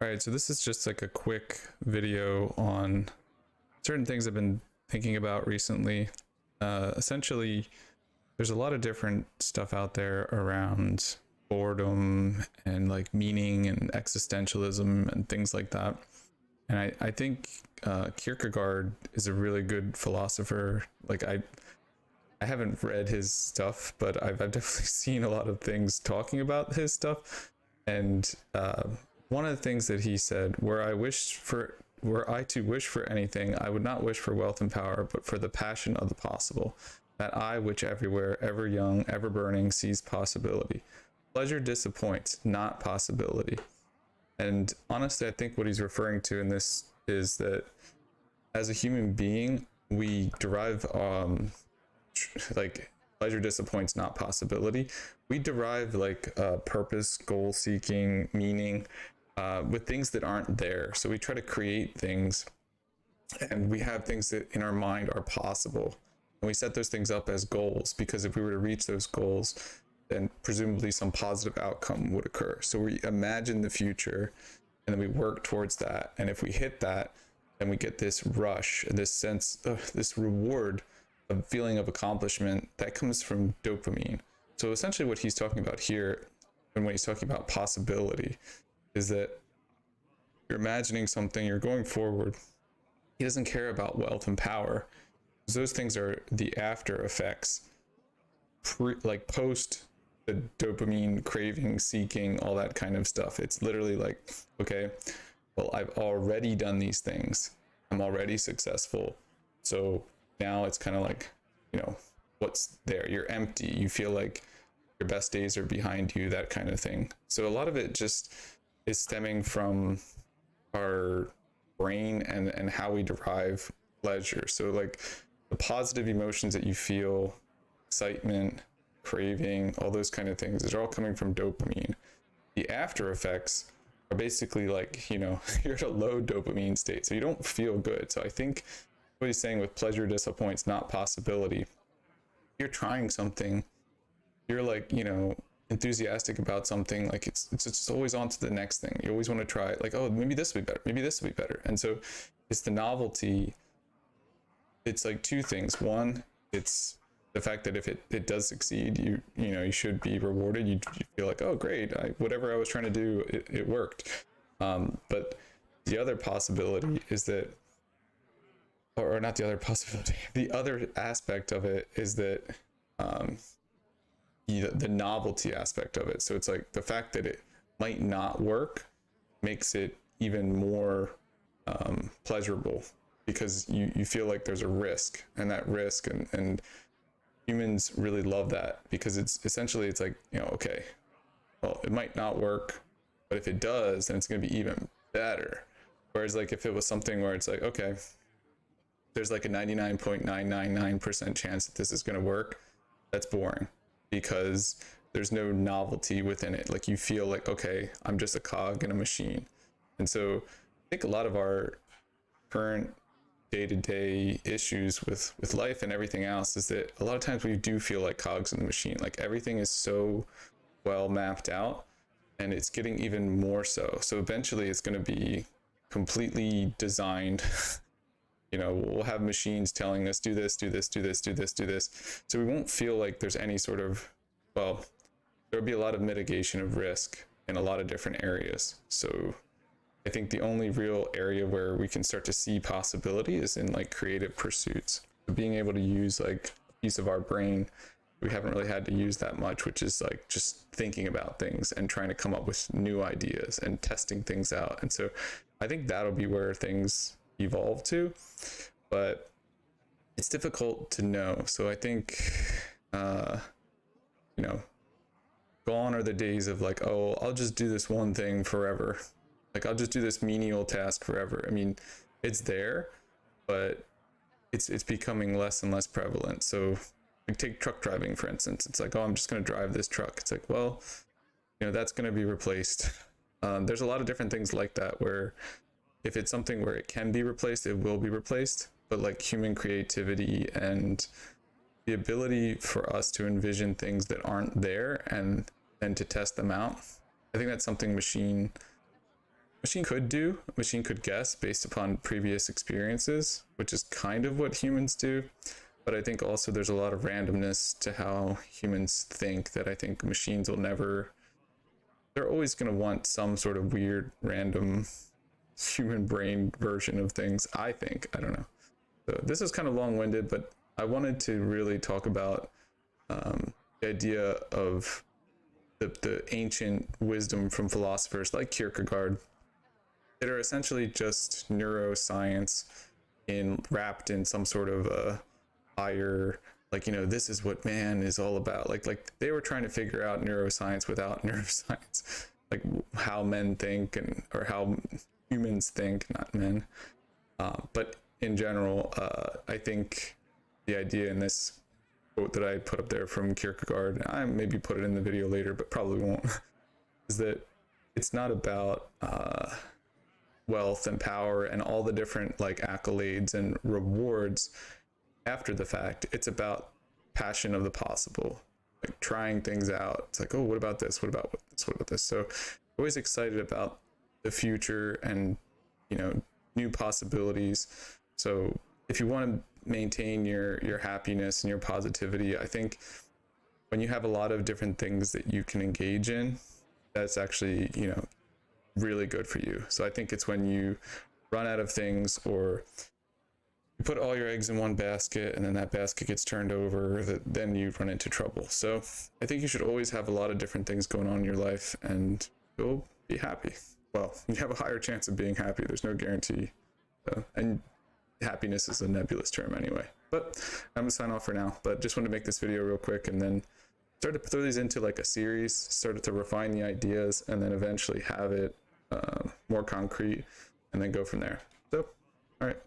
All right, so this is just like a quick video on certain things I've been thinking about recently. Essentially, there's a lot of different stuff out there around boredom and like meaning and existentialism and things like that. And I think Kierkegaard is a really good philosopher. I haven't read his stuff, but I've definitely seen a lot of things talking about his stuff. And one of the things that he said, were I to wish for anything, I would not wish for wealth and power, but for the passion of the possible. That eye which everywhere, ever young, ever burning, sees possibility. Pleasure disappoints, not possibility. And honestly, I think what he's referring to in this is that as a human being, we derive like pleasure disappoints, not possibility. We derive like purpose, goal seeking, meaning with things that aren't there. So we try to create things, and we have things that in our mind are possible. And we set those things up as goals, because if we were to reach those goals, then presumably some positive outcome would occur. So we imagine the future and then we work towards that. And if we hit that, then we get this rush, this sense of this reward, a feeling of accomplishment that comes from dopamine. So essentially what he's talking about here, and when he's talking about possibility, is that you're imagining something, you're going forward. He doesn't care about wealth and power. Those things are the after effects, like post the dopamine craving, seeking, all that kind of stuff. It's literally like, okay, well, I've already done these things. I'm already successful. So now it's kind of like, what's there? You're empty. You feel like your best days are behind you, that kind of thing. So a lot of it just is stemming from our brain and how we derive pleasure. So like the positive emotions that you feel, excitement, craving, all those kind of things, they're all coming from dopamine. The after effects are basically like, you're at a low dopamine state, so you don't feel good. So I think what he's saying with pleasure disappoints, not possibility, you're trying something, you're like, enthusiastic about something, like it's always on to the next thing. You always want to try, like, oh, maybe this will be better, maybe this will be better. And so it's the novelty. It's like two things. One, it's the fact that if it does succeed, you should be rewarded. You feel like, oh great, whatever I was trying to do, it worked. But the other possibility is that, or not the other possibility, the other aspect of it is that the novelty aspect of it. So it's like the fact that it might not work makes it even more pleasurable, because you feel like there's a risk, and that risk, and humans really love that, because it's essentially, it's like, okay, well, it might not work, but if it does, then it's going to be even better. Whereas like if it was something where it's like, okay, there's like a 99.999% chance that this is going to work, that's boring, because there's no novelty within it. Like you feel like, okay, I'm just a cog in a machine. And so I think a lot of our current day-to-day issues with life and everything else is that a lot of times we do feel like cogs in the machine. Like everything is so well mapped out, and it's getting even more so. So eventually it's going to be completely designed. We'll have machines telling us, do this, do this, do this, do this, do this. So we won't feel like there's any sort of, well, there'll be a lot of mitigation of risk in a lot of different areas. So I think the only real area where we can start to see possibility is in like creative pursuits. Being able to use like a piece of our brain we haven't really had to use that much, which is like just thinking about things and trying to come up with new ideas and testing things out. And so I think that'll be where things evolve to, but it's difficult to know. So I think gone are the days of like, oh, I'll just do this one thing forever, like I'll just do this menial task forever. I mean, it's there, but it's becoming less and less prevalent. So like take truck driving, for instance. It's like, oh, I'm just going to drive this truck. It's like, well, that's going to be replaced. There's a lot of different things like that where if it's something where it can be replaced, it will be replaced. But like human creativity and the ability for us to envision things that aren't there and then to test them out, I think that's something machine machine could do, a machine could guess based upon previous experiences, which is kind of what humans do. But I think also there's a lot of randomness to how humans think that I think machines will never, they're always going to want some sort of weird, random human brain version of things, I think. I don't know. So this is kind of long-winded, but I wanted to really talk about the idea of the ancient wisdom from philosophers like Kierkegaard that are essentially just neuroscience wrapped in some sort of a higher, like, you know, this is what man is all about. Like they were trying to figure out neuroscience without neuroscience, like how men think or how humans think, not men. But in general, I think the idea in this quote that I put up there from Kierkegaard, I maybe put it in the video later, but probably won't, is that it's not about wealth and power and all the different like accolades and rewards after the fact. It's about passion of the possible, like trying things out. It's like, oh, what about this? What about this? What about this? So always excited about the future and, you know, new possibilities. So if you want to maintain your happiness and your positivity, I think when you have a lot of different things that you can engage in, that's actually, you know, really good for you. So I think it's when you run out of things, or you put all your eggs in one basket and then that basket gets turned over, that then you run into trouble. So I think you should always have a lot of different things going on in your life and you'll be happy. Well, you have a higher chance of being happy. There's no guarantee. And happiness is a nebulous term anyway. But I'm gonna sign off for now. But just wanted to make this video real quick and then start to throw these into like a series, started to refine the ideas, and then eventually have it more concrete and then go from there. So, all right.